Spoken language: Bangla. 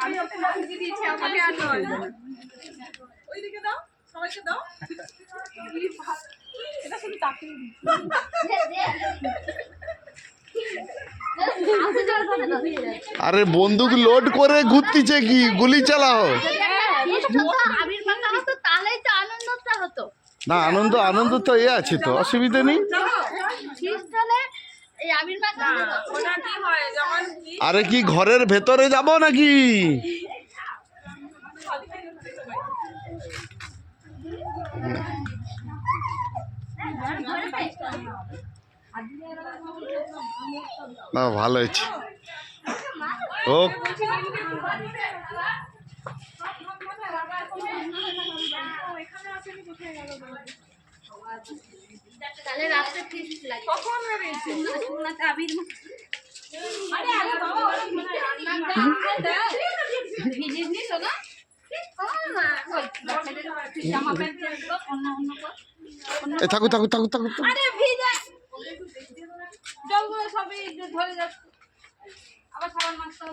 আমি ওকে বুঝিয়ে দিয়েছি আমাকে আর নয় ওইদিকে দাও সবাইকে দাও এটা শুধু তাকে আরে বন্দুক লোড করে ঘুরতিছে কি গুলি চালাও না আনন্দ আনন্দ তো এ আছে তো অসুবিধা নেই আরে কি ঘরের ভেতরে যাব নাকি না ভালো হয়েছে ও থাকো থাকো থাকো থাকো জলগুলো সবই ধরে যাচ্ছে আবার সাবান মাখতে